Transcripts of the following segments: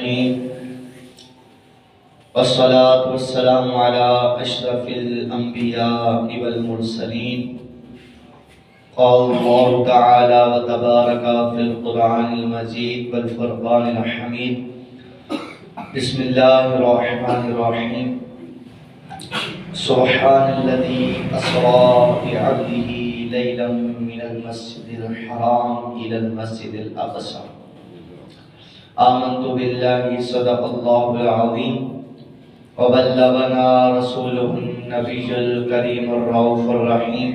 العالمين والصلاة والسلام على أشرف الأنبياء والمرسلين. قال الله تعالى وتبارك في القرآن المجيد والفرقان الحميد. بسم الله الرحمن الرحيم. سبحان الذي أسرى بعبده ليلا من المسجد الحرام إلى المسجد الأقصى. آمنت بالله صدق الله العظيم وبلغنا رسوله النبي الكريم الرؤوف الرحيم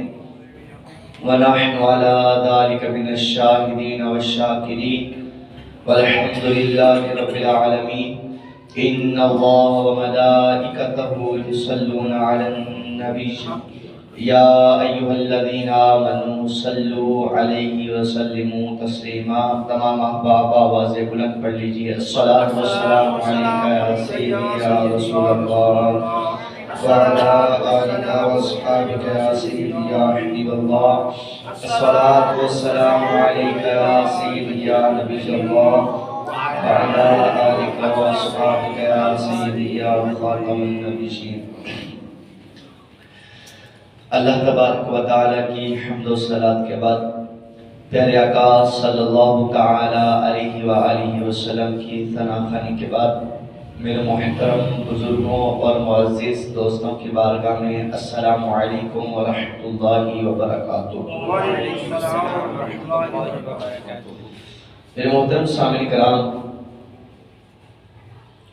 ونحن على ذلك من الشاهدين والشاكرين والحمد لله رب العالمين. إن الله وملائكته يصلون على النبي يا أيها الذين آمنوا صلوا عليه وسلموا تسلیما. تمام احباب آواز بلند پڑھ لیجیے. الصلاۃ والسلام علیک یا سیدی یا رسول اللہ وعلی آلک واصحابک یا سیدی یا حبیب اللہ. الصلاۃ والسلام علیک یا سیدی یا نبی اللہ وعلی آلک واصحابک یا سیدی یا خاتم النبیین. اللہ تبارک و تعالیٰ کی حمد و صلوات کے بعد پیارے آقا صلی اللہ تعالی علیہ وآلہ وسلم کی ثنا خوانی کے بعد میرے محترم بزرگوں اور معزز دوستوں کی بارگاہ میں السلام علیکم ورحمۃ اللہ وبرکاتہ. میرے محترم سامعین کرام،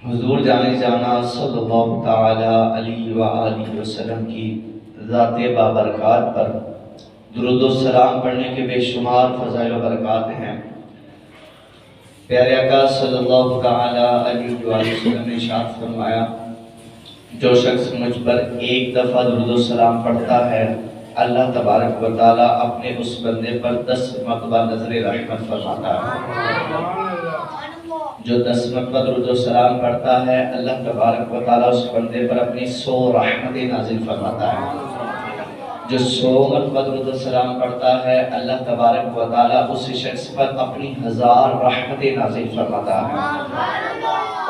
حضور جانے جانا صلی اللہ تعالی علیہ وآلہ وسلم کی ذات بابرکات پر درود و سلام پڑھنے کے بے شمار فضائل و برکات ہیں. پیارے آقا صلی اللہ تعالی علیہ وآلہ وسلم نے ارشاد فرمایا، جو شخص مجھ پر ایک دفعہ درود و سلام پڑھتا ہے اللہ تبارک و تعالی اپنے اس بندے پر 10 مرتبہ نظر رحمت فرماتا ہے. جو 10 مرتبہ درود و سلام پڑھتا ہے اللہ تبارک و تعالی اس بندے پر اپنی 100 رحمتیں نازل فرماتا ہے. جو 100 مرتبہ درود و سلام پڑھتا ہے اللہ تبارک و تعالی اس شخص پر اپنی 1000 رحمتیں نازل فرماتا ہے.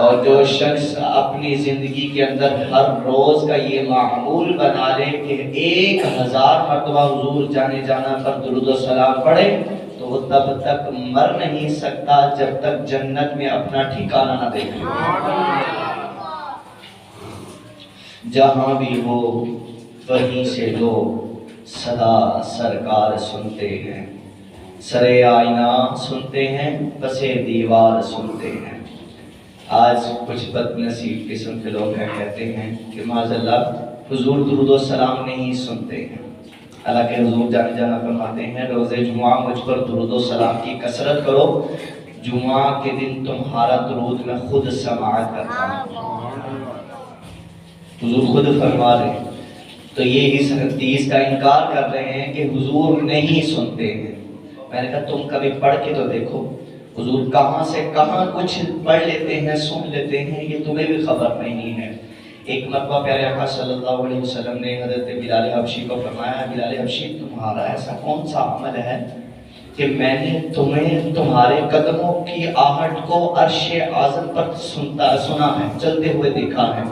اور جو شخص اپنی زندگی کے اندر ہر روز کا یہ معمول بنا لے کہ 1000 مرتبہ حضور جانے جانا پر درود و سلام پڑھے تو وہ تب تک مر نہیں سکتا جب تک جنت میں اپنا ٹھکانہ نہ دیکھے. جہاں بھی ہو وہیں سے لوگ صدا سرکار سنتے ہیں، سرے آئینہ سنتے ہیں، پسے دیوار سنتے ہیں. آج کچھ بد نصیب قسم کے لوگ ہیں کہتے ہیں کہ معاذ اللہ حضور درود و سلام نہیں سنتے ہیں. حالانکہ حضور جانے جانا فرماتے ہیں روز جمعہ مجھ پر درود و سلام کی کثرت کرو، جمعہ کے دن تمہارا درود میں خود سماعت کرتا ہوں. حضور خود فرما رہے ہیں. تو یہ اس حدیث کا انکار کر رہے ہیں کہ حضور نہیں سنتے ہیں. میں نے کہا تم کبھی پڑھ کے تو دیکھو حضور کہاں سے کہاں کچھ پڑھ لیتے ہیں، سن لیتے ہیں، یہ تمہیں بھی خبر نہیں ہے. ایک مرتبہ پیارے آقا صلی اللہ علیہ وسلم نے حضرت بلال حبشی کو فرمایا، بلال حبشی تمہارا ایسا کون سا عمل ہے کہ میں نے تمہیں تمہارے قدموں کی آہٹ کو عرش اعظم پر سنا ہے، چلتے ہوئے دیکھا ہے.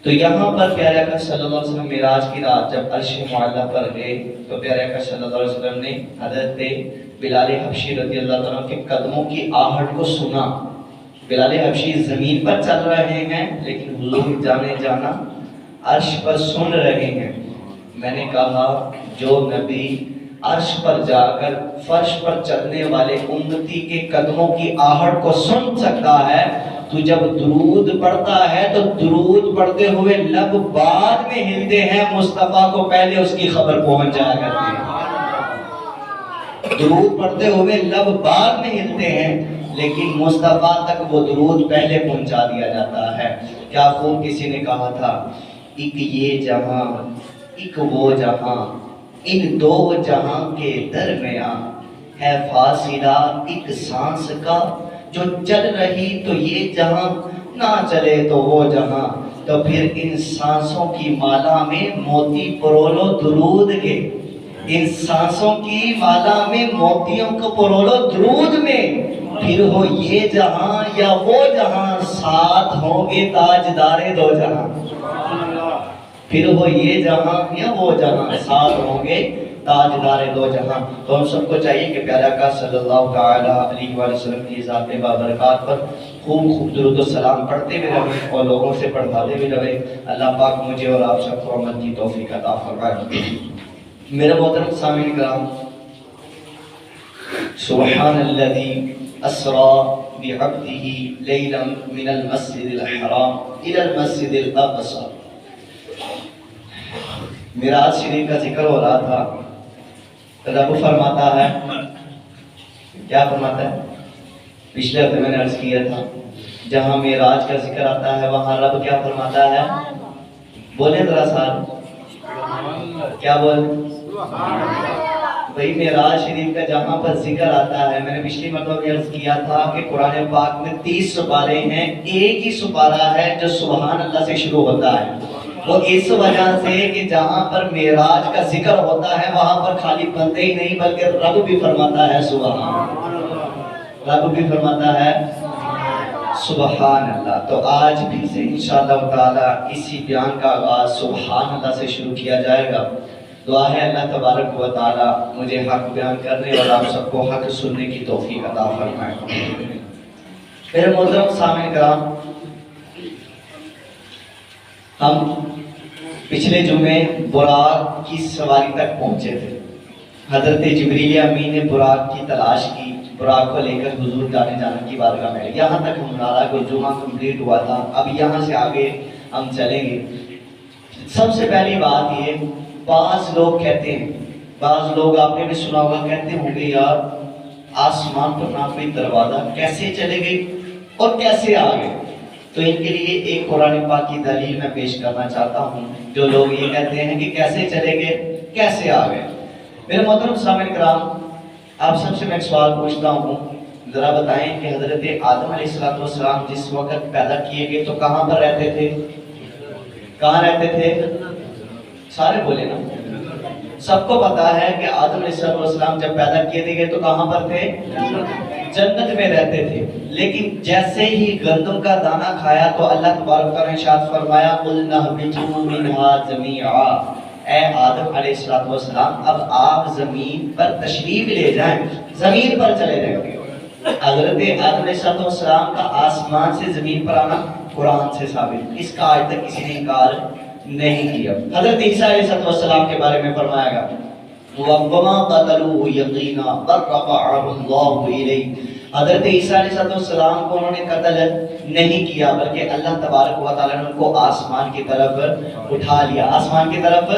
تو یہاں پر پیارے آقا صلی اللہ علیہ وسلم معراج کی رات جب عرش معلیٰ پر گئے تو پیارے آقا صلی اللہ علیہ وسلم نے حضرت بلال حبشی رضی اللہ عنہ کے قدموں کی آہٹ کو سنا. بلال حبشی زمین پر چل رہے ہیں لیکن حضور جانے جانا عرش پر سن رہے ہیں. میں نے کہا جو نبی عرش پر جا کر فرش پر چلنے والے امتی کے قدموں کی آہٹ کو سن سکتا ہے تو جب درود پڑھتا ہے تو درود پڑھتے ہوئے لب بعد میں ہلتے ہیں، مصطفیٰ کو پہلے اس کی خبر پہنچ جایا کرتے ہیں. درود پڑھتے ہوئے لب بعد میں ہلتے ہیں لیکن مصطفیٰ تک وہ درود پہلے پہنچا دیا جاتا ہے. کیا خوب کسی نے کہا تھا، ایک یہ جہاں ایک وہ جہاں، ان دو جہاں کے درمیان ہے فاصلہ ایک سانس کا، جو چل رہی تو یہ جہاں نہ چلے تو وہ جہاں. تو پھر ان سانسوں کی مالا میں موتی پرولو درود کے، ان سانسوں کی مالا میں موتیوں کو پرولو درود میں. پھر ہو یہ جہاں یا وہ جہاں، ساتھ ہوں گے تاجدار دو جہاں. پھر ہو یہ جہاں یا وہ جہاں، ساتھ ہوں گے تاجدار دو جہاں. تو ہم سب کو چاہیے کہ پیارے آقا صلی اللہ تعالی علیہ وآلہ وسلم کی ذات بابرکات پر خوب درود و سلام پڑھتے ہوئے رہیں اور لوگوں سے پڑھاتے بھی رہیں. اللہ پاک مجھے اور آپ سب کو عمل کی توفیق عطا فرمائے. میرے محترم سامعین کرام، سبحان الذی اسری بعبدہ لیلا من المسجد الحرام الی المسجد الاقصی. معراج شریف کا ذکر ہو رہا تھا. رب فرماتا ہے، کیا فرماتا ہے؟ پچھلے ہفتے میں نے عرض کیا تھا جہاں معراج کا ذکر آتا ہے وہاں رب کیا فرماتا ہے؟ بولیں ذرا ساتھ، کیا بولیں؟ بھئی معراج شریف کا جہاں پر ذکر آتا ہے، میں نے پچھلی مرتبہ بھی عرض کیا تھا کہ قرآن پاک میں 30 سپارے ہیں، ایک ہی سپارہ ہے جو سبحان اللہ سے شروع ہوتا ہے. وہ اس وجہ سے کہ جہاں پر معراج کا ذکر ہوتا ہے وہاں پر خالی بندے ہی نہیں بلکہ رب بھی فرماتا ہے سبحان. رب بھی فرماتا ہے سبحان اللہ. تو آج بھی سے انشاءاللہ تعالی اسی بیان کا آغاز سبحان اللہ سے شروع کیا جائے گا. دعا ہے اللہ تبارک و تعالی مجھے حق بیان کرنے اور آپ سب کو حق سننے کی توفیق عطا فرمائے. میرے محترم سامعین کرام، ہم پچھلے جمعے براق کی سواری تک پہنچے تھے. حضرت جبریل امین نے براق کی تلاش کی، براق کو لے کر حضور جانے کی بارگاہ میں. یہاں تک ہمارا کوئی جمعہ کمپلیٹ ہوا تھا. اب یہاں سے آگے ہم چلیں گے. سب سے پہلی بات یہ، بعض لوگ کہتے ہیں، بعض لوگ آپ نے بھی سنا ہوگا، کہتے ہوں گے یار آسمان پر نہ کوئی دروازہ، کیسے چلے گئے اور کیسے آ گئے؟ تو ان کے لیے ایک قرآن پاک کی دلیل میں پیش کرنا چاہتا ہوں. جو لوگ یہ کہتے ہیں کہ کیسے چلے گئے، کیسے آ گئے. میرے محترم سامعین کرام، آپ سب سے میں ایک سوال پوچھتا ہوں، ذرا بتائیں کہ حضرت آدم علیہ السلام جس وقت پیدا کیے گئے تو کہاں پر رہتے تھے؟ کہاں رہتے تھے؟ سارے بولے نا. سب کو پتا ہے کہ آدم علیہ السلام جب پیدا کیے گئے تو کہاں پر تھے؟ جنت میں رہتے تھے. لیکن جیسے ہی گندم کا دانہ کھایا تو اللہ تبارک و تعالیٰ نے ارشاد فرمایا قُلْنَا اهْبِطُوا مِنْهَا جَمِيعًا، اے آدم علیہ السلام اب آپ زمین پر تشریف لے جائیں، زمین پر چلے جائیں. حضرت آدم علیہ السلام کا آسمان سے زمین پر آنا قرآن سے ثابت، اس کا آج تک کسی نے انکار نہیں کیا. حضرت عیسیٰ علیہ السلام کے بارے میں فرمایا گا وَمَا قَتَلُوهُ يَقِينًا بَلْ رَفَعَهُ اللَّهُ إِلَيْهِ. حضرت عیسیٰ علیہ السلام کو انہوں نے قتل نہیں کیا بلکہ اللہ تبارک و تعالیٰ نے ان کو آسمان کی طرف اٹھا لیا، آسمان کی طرف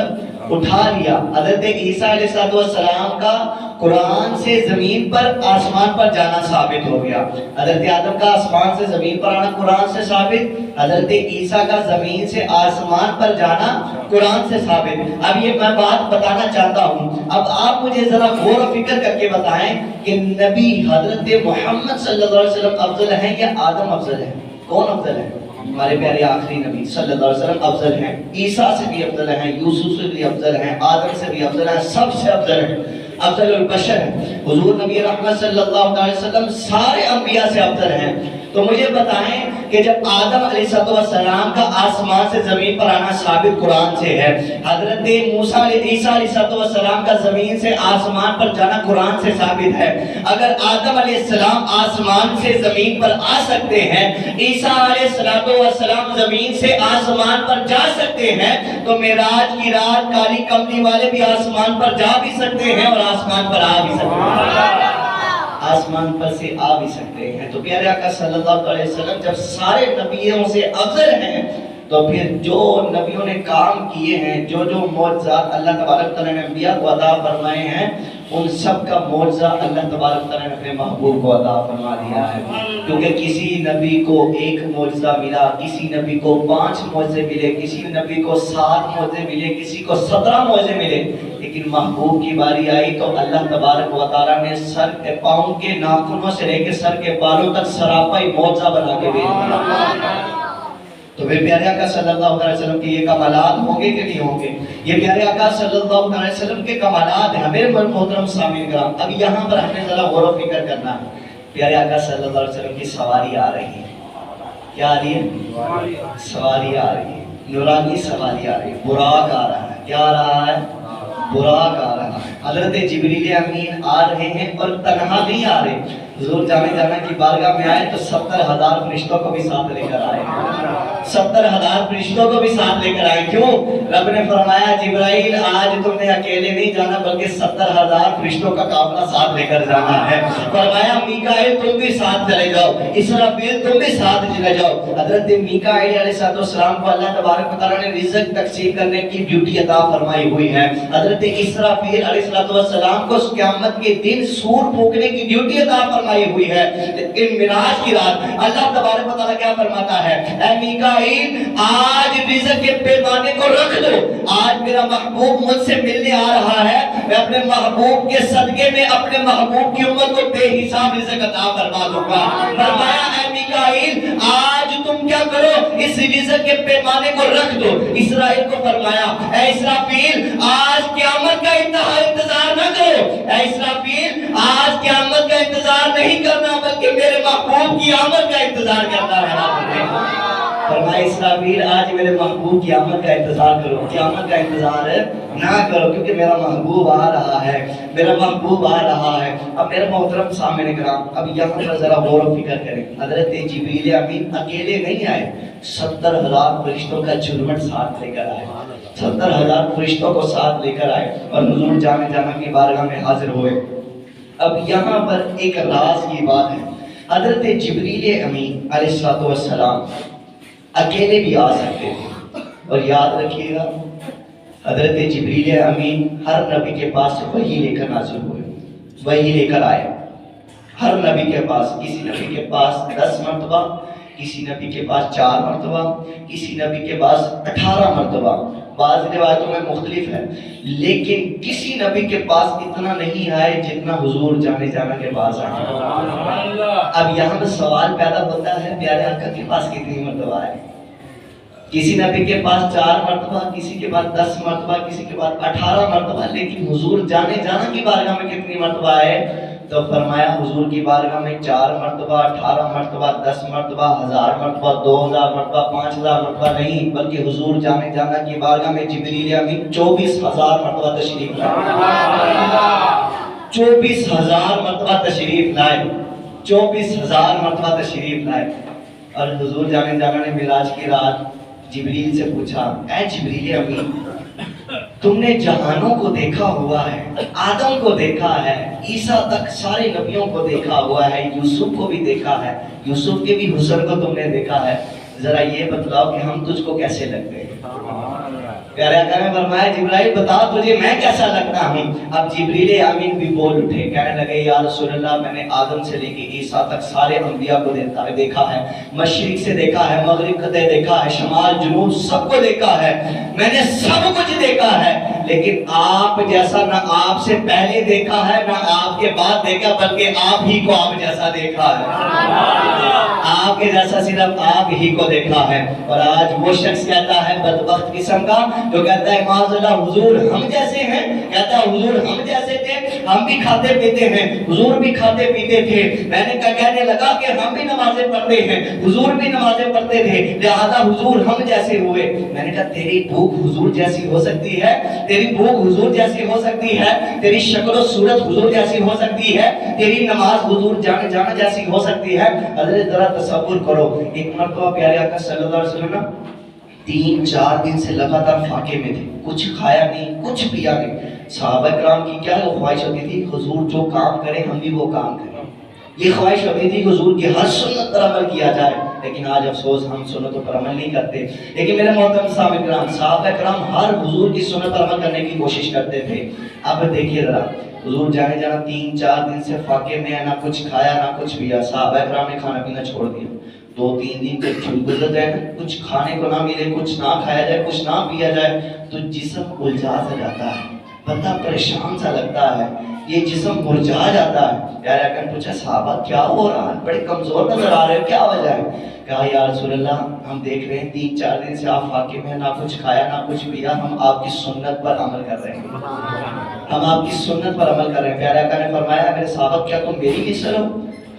اٹھا لیا. حضرت عیسیٰ علیہ السلام کا قرآن سے زمین پر آسمان پر جانا ثابت ہو گیا. حضرت آدم کا آسمان سے زمین پر آنا قرآن سے ثابت، حضرت عیسیٰ کا زمین سے آسمان پر جانا قرآن سے ثابت. اب یہ میں بات بتانا چاہتا ہوں، اب آپ مجھے ذرا غور و فکر کر کے بتائیں کہ نبی حضرت محمد صلی اللہ علیہ وسلم افضل ہیں یا آدم افضل ہے؟ کون افضل ہے؟ ہمارے پیارے آخری نبی صلی اللہ علیہ وسلم افضل ہیں. عیسیٰ سے بھی افضل ہیں، یوسف سے بھی افضل ہیں، آدم سے بھی افضل ہیں، سب سے افضل ہیں، افضل البشر ہیں. حضور نبی رحمت صلی اللہ علیہ وسلم سارے انبیاء سے افضل ہیں. تو مجھے بتائیں کہ جب آدم علیہ السلام کا آسمان سے زمین پر آنا ثابت قرآن سے ہے، حضرت عیسیٰ علیہ السلام کا زمین سے آسمان پر جانا قرآن سے ثابت ہے، اگر آدم علیہ السلام آسمان سے زمین پر آ سکتے ہیں، عیسیٰ علیہ السلام زمین سے آسمان پر جا سکتے ہیں، تو معراج کی رات کالی کملی والے بھی آسمان پر جا بھی سکتے ہیں اور آسمان پر آ بھی سکتے ہیں، آسمان پر سے آ بھی سکتے ہیں. تو پیارے آقا صلی اللہ علیہ وسلم جب سارے نبیوں سے افضل ہیں تو پھر جو نبیوں نے کام کیے ہیں، جو جو معجزات اللہ تبارک تعالیٰ نے انبیاء کو عطا فرمائے ہیں، ان سب کا معجزہ اللہ تبارک تعالیٰ نے اپنے محبوب کو عطا فرما دیا ہے. کیونکہ کسی نبی کو ایک معجزہ ملا، کسی نبی کو 5 معجزے ملے، کسی نبی کو 7 معجزے ملے، کسی کو 17 معجزے ملے، لیکن محبوب کی باری آئی تو اللہ تبارک و تعالیٰ نے سر کے پاؤں کے ناخنوں سے لے کے سر کے بالوں تک سراپائی معجزہ بنا کے بھیج دیا. تو پھر پیارے آقا صلی اللہ علیہ وسلم کے یہ کمالات ہوں گے کہ نہیں ہوں گے؟ یہ پیارے آقا صلی اللہ علیہ وسلم کے کمالات ہیں. میرے محترم سامعین کرام، اب یہاں پر ہم نے ذرا غور و فکر کرنا ہے. پیارے آقا صلی اللہ علیہ وسلم کی سواری آ رہی ہے. کیا آ رہی ہے؟ سواری آ رہی ہے، نورانی سواری آ رہی ہے، براق آ رہا ہے. کیا آ رہا ہے؟ براق آ رہا ہے. حضرت جبریل امین آ رہے ہیں اور تنہا نہیں آ رہے. حضور جانا کی بارگاہ میں آئے تو 70,000 فرشتوں کو بھی ساتھ لے کر آئے. 70,000 فرشتوں کو بھی ساتھ لے کر آئے. کیوں؟ رب نے فرمایا جبرائیل آج تم نے اکیلے نہیں جانا بلکہ 70,000 فرشتوں کا قافلہ ساتھ لے کر جانا ہے. فرمایا میکائیل تم بھی ساتھ چلے جاؤ، اسرافیل تم بھی ساتھ چلے جاؤ. حضرت میکائیل علیہ السلام کو اللہ تبارک و تعالیٰ نے رزق تقسیم کرنے کی ڈیوٹی عطا فرمائی ہوئی ہے. حضرت اسرافیل علیہ السلام کو قیامت کے دن سور پھونکنے کی ڈیوٹی عطا فرمائی ہوئی ہے. لیکن معراج کی رات اللہ تبارک و تعالیٰ کیا فرماتا ہے؟ اے میکائیل آج رزق کے پیمانے کو رکھ دو، آج میرا محبوب مجھ سے ملنے آ رہا ہے، میں اپنے محبوب کے صدقے میں اپنے محبوب کی امت کو بے حساب رزق عطا فرما دوں گا. فرمایا اے میکائیل آج تم کیا کرو، اس رزق کے پیمانے کو رکھ دو. اسرائیل کو فرمایا اے اسرافیل آج قیامت کا انتظار نہ کرو، اے اسرافیل آج قیامت کا انتظار نہیں کرنا بلکہ میرے محبوب کی آمد کا انتظار کرنا ہے. فرمایا اسرافیل آج میرے محبوب کی آمد کا انتظار کرو، قیامت کا انتظار نہ کرو کیونکہ میرا محبوب آ رہا ہے، میرا محبوب آ رہا ہے. اب میرے محترم سامنے کرام اب یہاں پر ذرا غور و فکر کریں. حضرت جبریل امین اکیلے نہیں آئے، 70,000 فرشتوں کا جھرمٹ ساتھ لے کر آئے. 70,000 فرشتوں کو ساتھ لے کر آئے اور حضور جانا کی بارگاہ میں حاضر ہوئے. اب یہاں پر ایک راز کی بات ہے. حضرت جبریل امین علیہ السلام اکیلے بھی آ سکتے تھے اور یاد رکھیے گا حضرت جبریل امین ہر نبی کے پاس وحی لے کر نازل ہوئے، وحی لے کر آئے. ہر نبی کے پاس، کسی نبی کے پاس 10 مرتبہ، کسی نبی کے پاس 4 مرتبہ، کسی نبی کے پاس 18 مرتبہ. بعض روایتوں میں مختلف ہے لیکن کسی نبی کے پاس اتنا نہیں آئے جتنا حضور جانا کے پاس آئے. اب یہاں پر سوال پیدا ہوتا ہے پیارے آقا کے پاس کتنی مرتبہ آئے؟ کسی نبی کے پاس 4 مرتبہ، کسی کے پاس 10 مرتبہ، کسی کے پاس 18 مرتبہ. لیکن حضور جانا کی بارگاہ میں کتنی مرتبہ آئے؟ تو فرمایا حضور کی بارگاہ میں 4 مرتبہ، 18 مرتبہ، 10 مرتبہ، 1000 مرتبہ، 2000 مرتبہ، 5000 مرتبہ نہیں بلکہ حضور جانا کی بارگاہ میں جبریل امین 24,000 مرتبہ تشریف لائے. 24,000 مرتبہ تشریف لائے، 24,000 مرتبہ تشریف لائے. اور حضور جانا نے معراج کی رات جبریل سے پوچھا اے جبریل امین تم نے جہانوں کو دیکھا ہوا ہے، آدم کو دیکھا ہے، عیسیٰ تک سارے نبیوں کو دیکھا ہوا ہے، یوسف کو بھی دیکھا ہے، یوسف کے بھی حسن کو تم نے دیکھا ہے، ذرا یہ بتلاؤ کہ ہم تجھ کو کیسے لگتے ہیں؟ پیارے آقا نے فرمایا جبرائیل بتاؤ تجھے میں کیسا لگتا ہوں؟ اب جبریل امین بھی بول اٹھے، کہنے لگے یا رسول اللہ میں نے آدم سے لے کے عیسیٰ تک سارے انبیاء کو دیکھا ہے، مشرق سے دیکھا ہے، مغرب سے دیکھا ہے، شمال جنوب سب کو دیکھا ہے، میں نے سب کچھ دیکھا ہے. لیکن آپ جیسا نہ آپ سے پہلے دیکھا ہے نہ آپ کے بعد دیکھا بلکہ آپ ہی کو آپ جیسا دیکھا ہے، آپ کے جیسا صرف آپ ہی کو دیکھا ہے. اور آج وہ شخص کہتا ہے بدبخت قسم کا جو کہتا ہے معاذ اللہ حضور ہم جیسے ہیں، کہتا ہے حضور ہم جیسے تھے، ہم بھی کھاتے پیتے ہیں، حضور بھی کھاتے پیتے تھے. میں نے کہنے لگا کہ ہم بھی نمازیں پڑھتے ہیں، حضور بھی نمازیں پڑھتے تھے، لہذا حضور ہم جیسے ہوئے. میں نے کہا تیری بھوک حضور جیسی ہو سکتی ہے، تیری بھوک حضور جیسی ہو سکتی ہے، تیری شکل و صورت حضور جیسی ہو سکتی ہے، تیری نماز حضور جانا جیسی ہو سکتی ہے. حضرت ذرا تصور کرو ایک مرتبہ پیارے آقا صلی اللہ علیہ وسلم 3-4 دن سے لگاتار فاقے میں تھے، کچھ کھایا نہیں، کچھ پیا نہیں. صحابہ کرام کی کیا خواہش ہوتی تھی؟ حضور جو کام کرے ہم بھی وہ کام کریں. یہ خواہش ہوتی تھی کہ حضور کی ہر سنت پر عمل کیا جائے. لیکن آج افسوس ہم سنتوں پر عمل نہیں کرتے. لیکن میرے محترم سامعین کرام صحابہ کرام ہر حضور کی سنت پر عمل کرنے کی کوشش کرتے تھے. اب دیکھیے ذرا حضور جانا 3-4 دن سے فاقے میں ہے، نہ کچھ کھایا نہ کچھ پیا. صحابہ کرام نے کھانا پینا چھوڑ دیا. 2-3 دن جب گزر جائے نا، کچھ کھانے کو نہ ملے، کچھ نہ کھایا جائے، کچھ نہ پیا جائے تو جسم الجھا سا جاتا ہے، بندہ پریشان سا لگتا ہے، یہ جسم مرجھا جاتا ہے. پیارے آقا نے پوچھا صحابہ کیا ہو رہا ہے؟ بڑے کمزور نظر آ رہے ہو، کیا وجہ ہے؟ کہا یا رسول اللہ ہم دیکھ رہے ہیں 3-4 دن سے آپ فاقے میں، نہ کچھ کھایا نہ کچھ پیا، ہم آپ کی سنت پر عمل کر رہے ہیں، ہم آپ کی سنت پر عمل کر رہے ہیں. پیارے آقا نے فرمایا میرے صحابہ کیا تم میری مثل ہو؟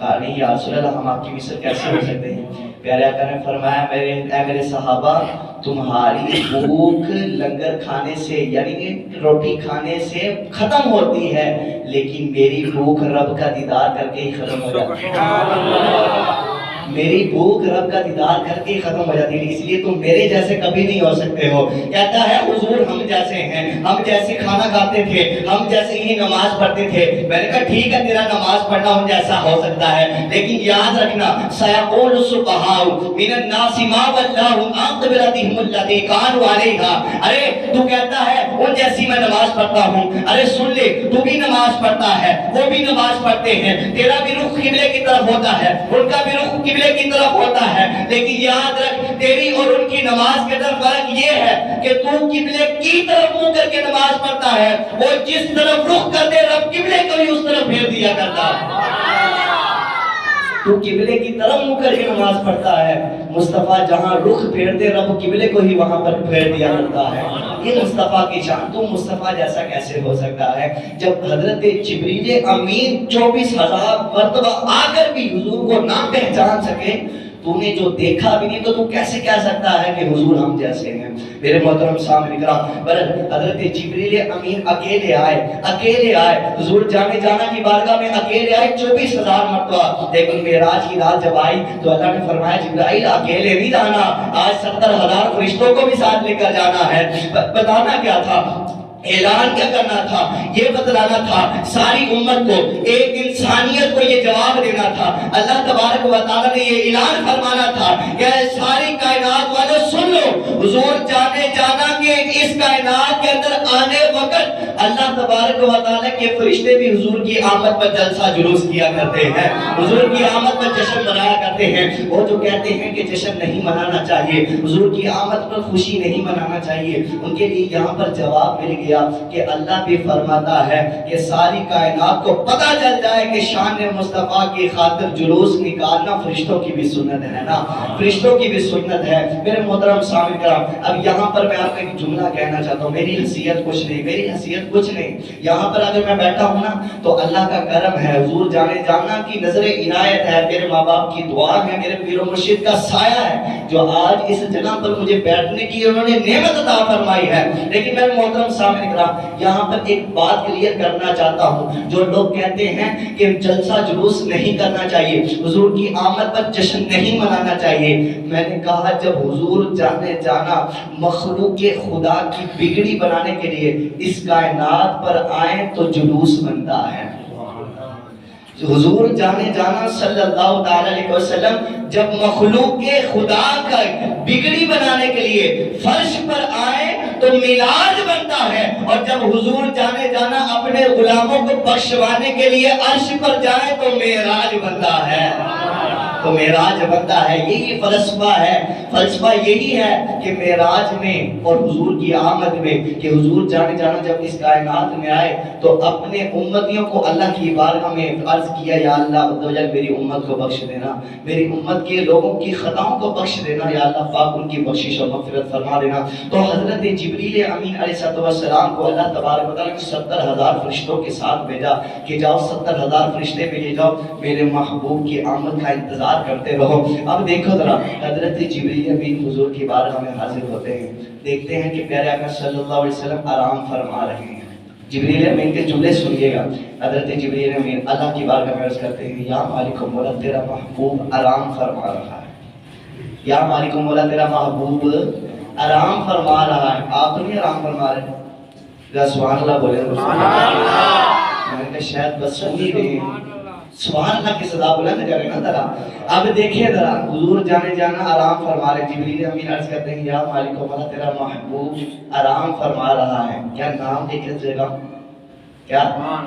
کہا نہیں یا رسول اللہ ہم آپ کی مثل کیسے ہو سکتے ہیں؟ پیارے آقا نے فرمایا اے میرے صحابہ تمہاری بھوک لنگر کھانے سے یعنی روٹی کھانے سے ختم ہوتی ہے، لیکن میری بھوک رب کا دیدار کر کے ہی ختم ہو جاتی ہے۔ میری بھوک رب کا دیدار کر کے ختم ہو جاتی ہے، اس لیے تم میرے جیسے کبھی نہیں ہو سکتے ہو۔ کہتا ہے حضور ہم جیسے ہیں، ہم جیسے کھانا کھاتے تھے، ہم جیسے ہی نماز پڑھتے تھے۔ میں نے کہا ٹھیک ہے تیرا نماز پڑھنا ان جیسا ہو سکتا ہے، لیکن یاد رکھنا سیقول السفہاء من الناس ما ولاهم عن قبلتهم التي كانوا عليها۔ ارے تو کہتا ہے ان جیسی میں نماز پڑھتا ہوں، ارے سن لے تو بھی نماز پڑھتا ہے، وہ بھی نماز پڑھتے ہیں، تیرا بھی رخ قبلے کی طرف ہوتا ہے، ان کا بھی رخ قبلے کی طرف ہوتا ہے، لیکن یاد رکھ تیری اور ان کی نماز کے اندر فرق یہ ہے کہ تو قبلے کی طرف منہ کر کے نماز پڑھتا ہے، وہ جس طرف رخ کرتے رب قبلے کو بھی اس طرف پھیر دیا کرتا ہے۔ تو قبلے کی طرف منہ کر کے نماز پڑھتا ہے، مصطفیٰ جہاں رخ پھیرتے رب قبلے کو ہی وہاں پر پھیر دیا کرتا ہے۔ یہ مصطفیٰ کی شان، تو مصطفیٰ جیسا کیسے ہو سکتا ہے؟ جب حضرت جبریل امین 24,000 مرتبہ آ کر بھی حضور کو نہ پہچان سکے، تو نے جو دیکھا بھی نہیں تو کیسے کہہ سکتا ہے کہ حضور ہم جیسے ہیں؟ میرے محترم سامنے کرام، حضرت جبریل امین اکیلے آئے حضور جانے جانا کی بارگاہ میں اکیلے آئے 24,000 مرتبہ، لیکن معراج کی رات جب آئی تو اللہ نے فرمایا جبرائیل اکیلے نہیں جانا، آج 70,000 فرشتوں کو بھی ساتھ لے کر جانا ہے۔ بتانا کیا تھا؟ اعلان کیا کرنا تھا؟ یہ بتلانا تھا ساری امت کو، ایک انسانیت کو یہ جواب دینا تھا۔ اللہ تبارک و تعالیٰ نے یہ اعلان فرمانا تھا کہ ساری کائنات والے سن لو، حضور جانے جانا کہ اس کائنات کے اندر آنے وقت اللہ تبارک و تعالیٰ کے فرشتے بھی حضور کی آمد پر جلسہ جلوس کیا کرتے ہیں، حضور کی آمد پر جشن منایا کرتے ہیں۔ وہ جو کہتے ہیں کہ جشن نہیں منانا چاہیے، حضور کی آمد پر خوشی نہیں منانا چاہیے، ان کے لیے یہاں پر جواب مل گیا کہ اللہ بھی فرماتا ہے کہ ساری کائنات کو پتہ چل جائے کہ شان مصطفیٰ کی خاطر جلوس نکالنا فرشتوں کی بھی سنت ہے نا، فرشتوں کی بھی سنت ہے۔ میرے محترم سامعین کرام، اب یہاں پر میں آپ کو ایک جملہ کہنا چاہتا ہوں، میری حیثیت کچھ نہیں، میری حیثیت کچھ نہیں، یہاں پر اگر میں بیٹھا ہوں نا تو اللہ کا کرم ہے، حضور جانے جانا کی نظر عنایت ہے، میرے ماں باپ کی دعا ہے، میرے پیر و مرشد کا سایہ ہے جو آج اس جگہ پر مجھے بیٹھنے کی انہوں نے نعمت عطا فرمائی ہے۔ لیکن میرے محترم سامعین کرام، یہاں پر ایک بات کلیئر کرنا چاہتا ہوں، جو لوگ کہتے ہیں کہ جلسہ جلوس نہیں کرنا چاہیے، حضور کی آمد پر جشن نہیں منانا چاہیے، میں نے کہا جب حضور جانے جانا مخلوق خدا کی بگڑی بنانے کے لیے اس کائنات پر آئیں تو جلوس بنتا ہے۔ حضور جانے جانا صلی اللہ تعالی علیہ وسلم جب مخلوق خدا کا بگڑی بنانے کے لیے فرش پر آئے تو میلاد بنتا ہے، اور جب حضور جانے جانا اپنے غلاموں کو بخشوانے کے لیے عرش پر جائے تو معراج بنتا ہے، تو معراج بنتا ہے۔ یہی فلسفہ ہے، فلسفہ یہی ہے کہ معراج میں اور حضور کی آمد میں کہ حضور جانے جانا جب اس کائنات میں آئے تو اپنے امتیوں کو اللہ کی بارگاہ میں عرض کیا یا اللہ عزوجل میری امت کو بخش دینا، میری امت کے لوگوں کی خطاؤں کو بخش دینا، یا اللہ پاک ان کی بخشش اور مغفرت فرما دینا۔ تو حضرت جبریل امین علیہ السلام کو اللہ تبارک و تعالیٰ نے 70,000 فرشتوں کے ساتھ بھیجا کہ جاؤ 70,000 فرشتے بھیجے جاؤ میرے محبوب کی آمد کا انتظار کرتے رہو۔ اب دیکھو ذرا حضرت جبریل امین حضور کی بارگاہ میں حاضر ہوتے ہیں، دیکھتے ہیں کہ پیارے آقا صلی اللہ علیہ وسلم آرام فرما رہے ہیں۔ جبریل امین کے جملے سنیے گا، حضرت جبریل امین اللہ کی بارگاہ میں عرض کرتے ہیں یا مالک مولا تیرا محبوب آرام فرما رہا ہے، یا مالک مولا تیرا محبوب آرام فرما رہا ہے۔ آپ تو نہیں آرام فرما رہے؟ ذرا سبحان اللہ بولے، میں نے شاید بس سن ہی رہے ہیں، سبحان اللہ کی صدا بلند کرے نا ذرا۔ اب دیکھیں ذرا حضور جانے جانا آرام فرما رہے، جبریل امین عرض کرتے ہیں یا مالک مولا تیرا محبوب آرام فرما رہا ہے، کیا نام لے کر جائے گا؟ کیا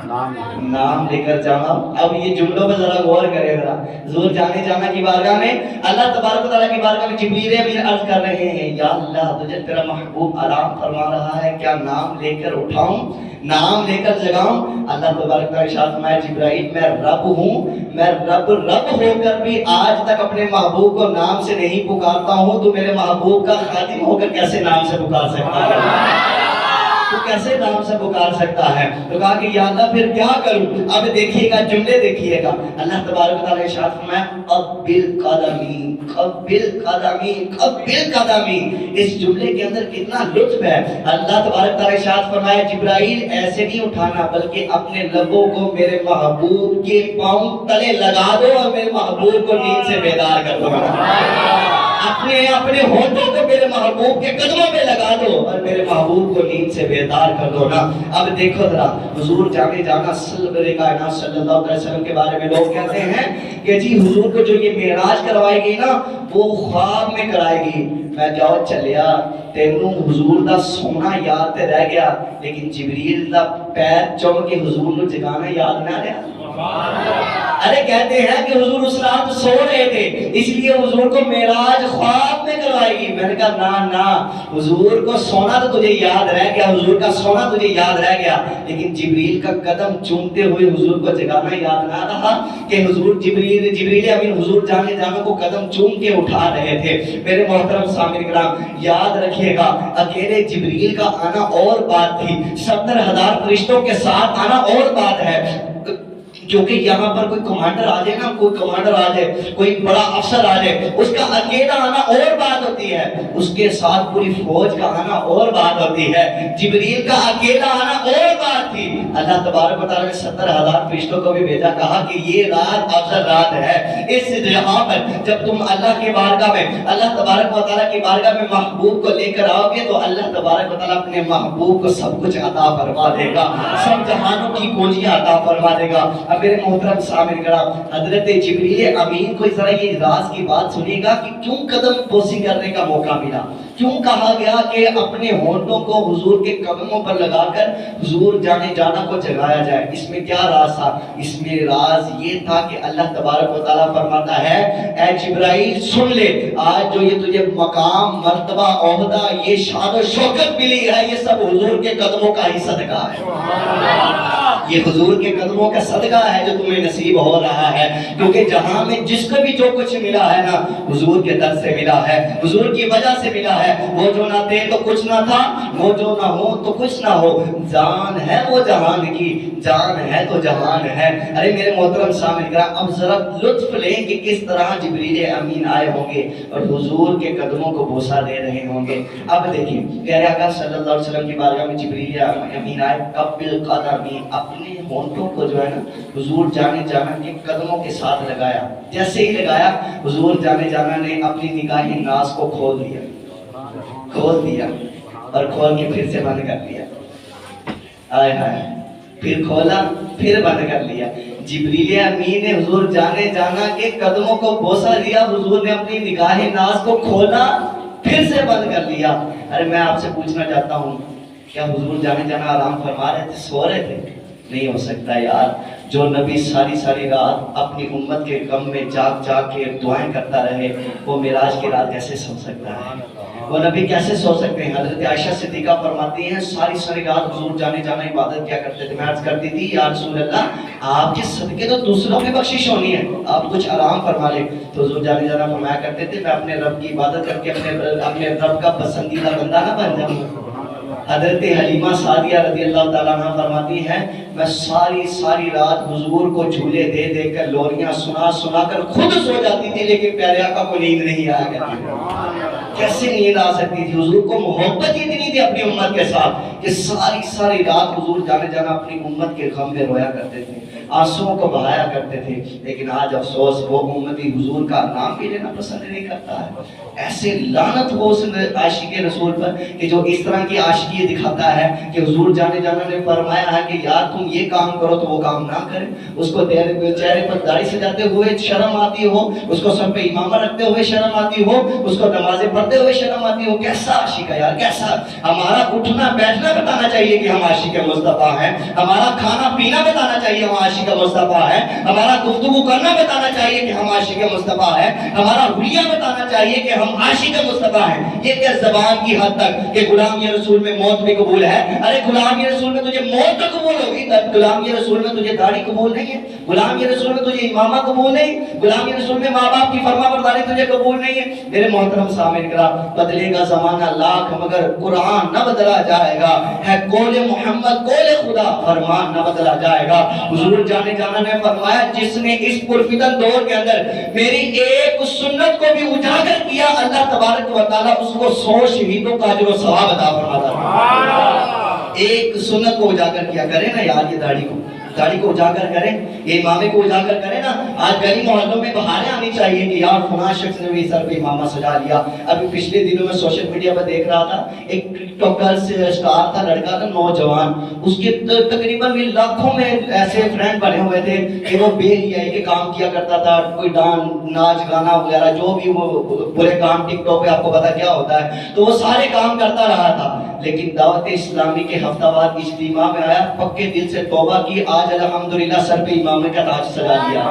نام لے کر جانا؟ اب یہ جملوں پہ ذرا غور کرے ذرا، حضور جانے جانا کی بارگاہ میں اللہ تبارک و تعالیٰ کی بارگاہ میں جبریل امین عرض کر رہے ہیں یا اللہ تجھے تیرا محبوب آرام فرما رہا ہے، کیا نام لے کر اٹھاؤں، نام لے کر جگاؤں؟ اللہ تبارک و تعالیٰ ارشاد فرمایا جبرائیل میں رب ہوں، میں رب ہو کر بھی آج تک اپنے محبوب کو نام سے نہیں پکارتا ہوں، تو میرے محبوب کا خادم ہو کر کیسے نام سے پکار سکتا ہے؟ تو کیسے نام سے پکار سکتا ہے؟ تو کہا کہ یا اللہ پھر کیا کروں؟ اب دیکھیے گا جملے دیکھیے گا، اللہ تبارک و تعالیٰ نے ارشاد فرمایا قبل قدمی، قبل قدمی، قبل قدمی۔ اس جملے کے اندر کتنا لطف ہے۔ اللہ تبارک و تعالیٰ نے ارشاد فرمایا جبرائیل ایسے نہیں اٹھانا بلکہ اپنے لبوں کو میرے محبوب کے پاؤں تلے لگا دو اور میرے محبوب کو نیند سے بیدار کر دو۔ اپنے ہونٹوں کو میرے محبوب کے قدموں میں لگا دو اور میرے محبوب کو نیند سے بیدار کر دو نا۔ اب دیکھو ذرا حضور جانے جانا صلی اللہ علیہ وسلم کے بارے میں لوگ کہتے ہیں کہ جی حضور کو جو یہ معراج کروائے گی نا وہ خواب میں کرائے گی۔ میں جاؤ چلیا تینوں حضور دا سونا یاد تے رہ گیا لیکن جبریل دا پیر چوم کے حضور نو جگانا یاد نہ رہا۔ ارے کہتے ہیں کہ حضور اس رات سو رہے تھے اس لیے حضور کو معراج خواب میں کروائے گی۔ میں نے کہا نا حضور کو سونا تو تجھے یاد رہ گیا، حضور کا سونا تجھے یاد رہ گیا لیکن جبریل کا قدم چومتے ہوئے حضور کو جگانا یاد نہ رہا کہ حضور جبریل امین حضور جانے جانے کو قدم چوم کے اٹھا رہے تھے۔ میرے محترم سامعین کرام یاد رکھیے گا اکیلے جبریل کا آنا اور بات تھی، 70,000 فرشتوں کے ساتھ آنا اور بات ہے۔ کیونکہ یہاں پر کوئی کمانڈر آ جائے نا، کوئی کمانڈر آ جائے، کوئی بڑا افسر آ جائے، اس کا اکیلا آنا اور بات ہوتی ہے، اس کے ساتھ پوری فوج کا آنا اور بات ہوتی ہے۔ جبریل کا اکیلا آنا اور بات تھی۔ اللہ تبارک و تعالیٰ نے 70,000 فرشتوں کو بھی بھیجا، کہا کہ یہ رات افضل رات ہے۔ اس جہاں پر جب تم اللہ کی بارگاہ میں، اللہ تبارک و تعالیٰ کی بارگاہ میں محبوب کو لے کر آؤ گے تو اللہ تبارک و تعالیٰ اپنے محبوب کو سب کچھ عطا فرما دے گا، سب جہانوں کی کنجیاں عطا فرما دے گا۔ اب میرے محترم سامعین کرام حضرت جبریل امین کو ذرا یہ راز کی بات سنیے گا کہ کیوں قدم بوسی کرنے کا موقع ملا، کیوں کہا گیا کہ اپنے ہونٹوں کو حضور کے قدموں پر لگا کر حضور جانے جانا کو جگایا جائے۔ اس میں کیا راز تھا؟ اس میں راز یہ تھا کہ اللہ تبارک و تعالیٰ فرماتا ہے اے جبرائیل سن لے، آج جو یہ تجھے مقام مرتبہ عہدہ یہ شان و شوکت ملی ہے یہ سب حضور کے قدموں کا ہی صدقہ ہے، یہ حضور کے قدموں کا صدقہ ہے جو تمہیں نصیب ہو رہا ہے۔ کیونکہ جہاں میں جس کو بھی جو کچھ ملا ہے نا حضور کے در سے ملا ہے، حضور کی وجہ سے ملا ہے۔ وہ جو نہ تھے تو کچھ نہ تھا، وہ جو نہ ہو تو کچھ نہ ہو، جان ہے وہ جہان کی، جان ہے تو جہان ہے۔ ارے میرے محترم سامعین کرام اب ذرا لطف لیں کہ کس طرح جبریل امین آئے ہوں گے اور حضور کے قدموں کو بوسہ دے رہے ہوں گے۔ اب دیکھیں پیارے آقا صلی اللہ علیہ وسلم کی بارگاہ میں جبریل امین آئے، قبل قدمی اپنے ہونٹوں کو جو ہے نا حضور جانے جانا کے قدموں کے ساتھ لگایا۔ جیسے ہی لگایا حضور جانے جانا نے اپنی نگاہ ناز کو کھول دیا اور کھول کے پھر سے بند کر دیا، آئے ہائے پھر کھولا پھر بند کر لیا۔ جبریل امین نے حضور جانے جانا کے قدموں کو بوسہ دیا، حضور نے اپنی نگاہ ناز کو کھولا پھر سے بند کر لیا۔ ارے میں آپ سے پوچھنا چاہتا ہوں کیا حضور جانے جانا آرام فرما رہے تھے، سو رہے تھے؟ نہیں ہو سکتا یار۔ جو نبی ساری رات اپنی امت کے غم میں جاگ کے دعائیں کرتا رہے وہ معراج کی رات کیسے سو سکتا ہے؟ وہ نبی کیسے سو سکتے ہیں؟ حضرت عائشہ صدیقہ فرماتی ہیں ساری رات حضور جانے جانا عبادت کیا کرتے تھے۔ میں عرض کرتی تھی یا رسول اللہ آپ کے صدقے تو دوسروں کی بخشش ہونی ہے، آپ کچھ آرام فرما لیں۔ تو حضور جانے جانا فرمایا کرتے تھے میں اپنے رب کی عبادت کر کے اپنے رب کا پسندیدہ بندہ نہ بن جاؤں۔ حضرت حلیمہ سعدیہ رضی اللہ تعالیٰ عنہ فرماتی ہیں میں ساری رات حضور کو جھولے دے کر لوریاں سنا کر خود سو جاتی تھی لیکن پیارے آقا کو نیند نہیں آیا کرتی۔ کیسے نیند آ سکتی تھی؟ حضور کو محبت اتنی تھی اپنی امت کے ساتھ کہ ساری رات حضور جانے جانا اپنی امت کے غم میں رویا کرتے تھے، آنسوؤں کو بہایا کرتے تھے۔ لیکن آج افسوس وہ امتی حضور کا نام بھی لینا پسند نہیں کرتا ہے۔ ایسے لعنت ہو اس عاشق رسول پر کہ جو اس طرح کی عاشقی دکھاتا ہے کہ حضور جانے جانا نے فرمایا ہے کہ یار تم یہ کام کرو تو وہ کام نہ کرے۔ اس کو چہرے پر داڑھی سجاتے ہوئے شرم آتی ہو، اس کو سر پہ امامہ رکھتے ہوئے شرم آتی ہو، اس کو نمازیں پڑھتے ہوئے شرم آتی ہو۔ کیسا عاشق ہے یار، کیسا! ہمارا اٹھنا بیٹھنا بتانا چاہیے کہ ہم عاشق مصطفیٰ ہیں، ہمارا کھانا پینا بتانا چاہیے ہم عاشق مصطفیٰ ہیں، ہمارا گفتگو کرنا بتانا چاہیے کہ ہم عاشق مصطفیٰ ہیں، ہمارا حلیہ بتانا ہونا چاہیے کہ ہم عاشق مصطفیٰ ہیں. یہ کیا زبان کی حد تک کہ غلامی رسول میں موت بھی قبول ہے. ارے غلامی رسول میں تجھے موت تو قبول ہوگی, غلامی رسول میں تجھے داڑھی قبول نہیں ہے, غلامی رسول میں تجھے امامہ قبول نہیں, غلامی رسول میں ماں باپ کی فرما برداری تجھے قبول نہیں ہے. میرے محترم سامعین کرام, بدلے گا زمانہ لاکھ مگر قرآن نہ بدلا جائے گا. ہے قول محمد قول خدا, فرمان نہ بدلا جائے گا. حضور جانے جانا نے فرمایا جس نے اس پرفتن دور کے اندر میری ایک سنت کو بھی اجاگر کیا, اللہ تبارک و تعالیٰ اس کو 100 شہیدوں کا اجر و ثواب عطا فرماتا ہے. ایک سنت کو اجاگر کیا. کرے نا یار یہ داڑھی کو اجاگر کریں, یہ امامے کو اجاگر کریں نا. آج گلی محلوں میں بہانے آنی چاہیے کہ یار فلاں شخص نے بھی سر پہ امامہ سجا لیا. ابھی پچھلے دنوں میں سوشل میڈیا پر دیکھ رہا تھا, ایک ٹک ٹاکر سے اسٹار تھا, لڑکا تھا نوجوان, اس کے تقریباً لاکھوں میں ایسے فرینڈ بنے ہوئے تھے کہ وہ بے حیائی کے کام کیا کرتا تھا, کوئی ناچ گانا وغیرہ جو بھی وہ برے کام ٹک ٹاک پہ آپ کو پتا کیا ہوتا ہے, تو وہ سارے کام کرتا رہا تھا. لیکن دعوت اسلامی کے ہفتہ وار اجتماع میں آیا, پکے دل سے توبہ کی, آج الحمدللہ سر پہ امامے کا تاج سجا لیا.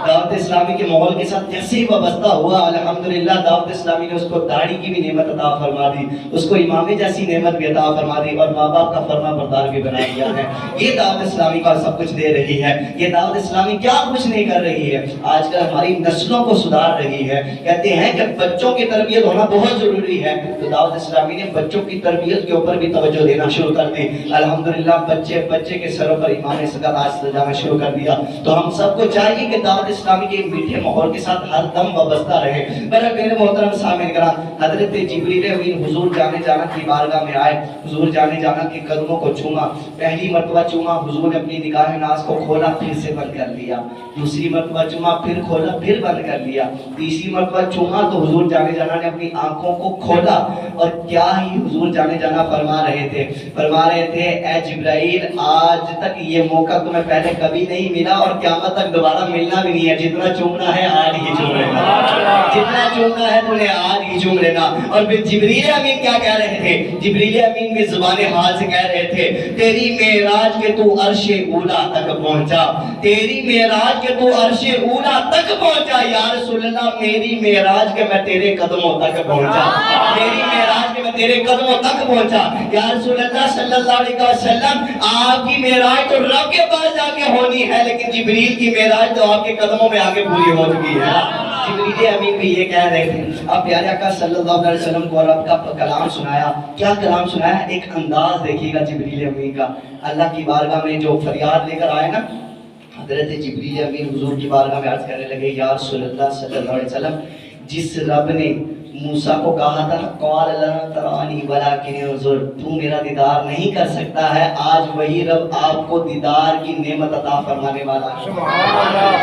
دعوت اسلامی کے ماحول کے ساتھ جیسے ہی وابستہ ہوا, الحمدللہ دعوت اسلامی نے اس کو داڑھی کی بھی نعمت عطا فرما دی, اس کو امامے جیسی نعمت بھی عطا فرما دی, اور ماں باپ کا فرما بردار بھی بنا دیا ہے. یہ دعوت اسلامی کا سب کچھ دے رہی ہے. یہ دعوت اسلامی کیا کچھ نہیں کر رہی ہے, آج کل ہماری نسلوں کو سدھار رہی ہے. کہتے ہیں کہ بچوں کی تربیت ہونا بہت ضروری ہے, تو دعوت اسلامی نے بچوں کی تربیت کے اوپر بھی توجہ دینا شروع کر دی. الحمدللہ بچے کے سروں پر امامے کا تاج سجانا شروع کر دیا. تو ہم سب کو چاہیے کہ دعوت اسلامی کے میٹھے ماحول کے ساتھ ہر دم وابستہ رہے. میرے محترم سامعین کرام, حضرت جبریل امین حضور جانے جانا کی بارگاہ میں آئے, حضور جانے جانا کے قدموں کو چوما. پہلی مرتبہ چوما, حضور نے اپنی نگاہ ناز کو کھولا, پھر سے بند کر لیا. دوسری مرتبہ چوما, پھر کھولا, پھر بند کر لیا. تیسری مرتبہ چوما تو حضور جانے جانا نے اپنی آنکھوں کو کھولا, اور کیا ہی حضور جانے جانا فرما رہے تھے, اے جبرائیل آج تک یہ موقع تمہیں پہلے کبھی نہیں ملا, اور قیامت تک دوبارہ ملنا بھی نہیں ہے. جتنا چومنا ہے آج ہی چوم لینا, جتنا چومنا ہے تمہیں آج ہی چوم لینا. اور پھر جبریل امین کیا کہہ رہے تھے, جبریل امین بھی زبان حال سے کہہ رہے تھے, تیری معراج کے تو عرش اولا تک پہنچا, تیری معراج کے تو عرش اولا تک پہنچا. یا رسول اللہ میری معراج کے میں تیرے قدموں تک پہنچا, میری معراج کے میں تیرے قدموں تک پہنچا. یا رسول اللہ صلی اللہ علیہ وسلم آپ کی معراج تو رب کے پاس جا کے ہونی ہے, لیکن جبریل کی معراج تو آپ کے قدموں میں آگے پوری ہو چکی ہے. جبریل امین بھی یہ کہہ رہے تھے. اب پیارے آقا صلی اللہ علیہ وسلم کو رب کا کلام سنایا. کیا کلام سنایا, ایک انداز دیکھیے گا جبریل امین کا. اللہ کی بارگاہ میں جو فریاد لے کر آئے نا, حضرت جبریل امین حضور کی بارگاہ میں عرض کرنے لگے, یا رسول اللہ صلی اللہ علیہ وسلم, جس رب نے موسیٰ کو کہا تھا قال لا ترانی ولکن انظر, تو میرا دیدار نہیں کر سکتا ہے, آج وہی رب آپ کو دیدار کی نعمت عطا فرمانے والا ہے. سبحان اللہ.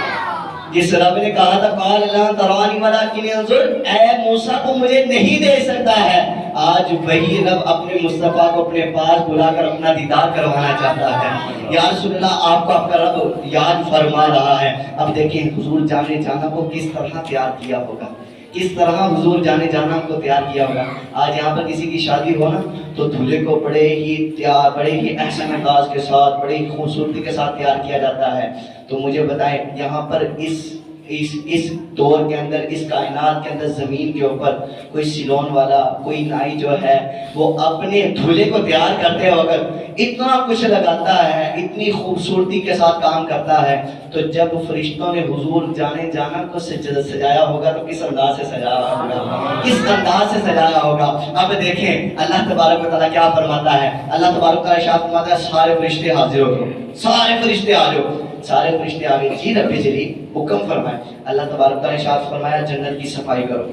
جس رب نے کہا تھا قال لا ترانی ولکن انظر, اے موسیٰ کو مجھے نہیں دیکھ سکتا ہے, آج وہی رب اپنے مصطفیٰ کو اپنے پاس بلا کر اپنا دیدار کروانا چاہتا ہے. یا رسول اللہ آپ کو آپ کا رب یاد فرما رہا ہے. اب دیکھیں حضور جانے جانا کو کس طرح تیار کیا ہوگا, کس طرح حضور جانے جانا کو تیار کیا ہوگا. آج یہاں پر کسی کی شادی ہو نا تو دولہے کو بڑے ہی احسن انداز کے ساتھ, بڑے ہی خوبصورتی کے ساتھ تیار کیا جاتا ہے. تو مجھے بتائیں یہاں پر اس دور کے اندر, اس کائنات کے اندر زمین کے اوپر کوئی سیلون والا, کوئی نائی جو ہے وہ اپنے دولہے کو تیار کرتے ہو اگر اتنا کچھ لگاتا ہے, اتنی خوبصورتی کے ساتھ کام کرتا ہے, تو جب فرشتوں نے حضور جانے جانا کو سجایا ہوگا تو کس انداز سے سجایا ہوگا, کس انداز سے سجایا ہوگا. اب دیکھیں اللہ تبارک و تعالیٰ کیا فرماتا ہے. اللہ تبارک و تعالیٰ ارشاد فرماتا ہے سارے فرشتے حاضر ہو گئے, سارے فرشتے آ جاؤ. سارے فرشتے آ گئے, جی رب جلی حکم فرمائے. اللہ تبارک و تعالیٰ نے ارشاد فرمایا جنت کی صفائی کرو.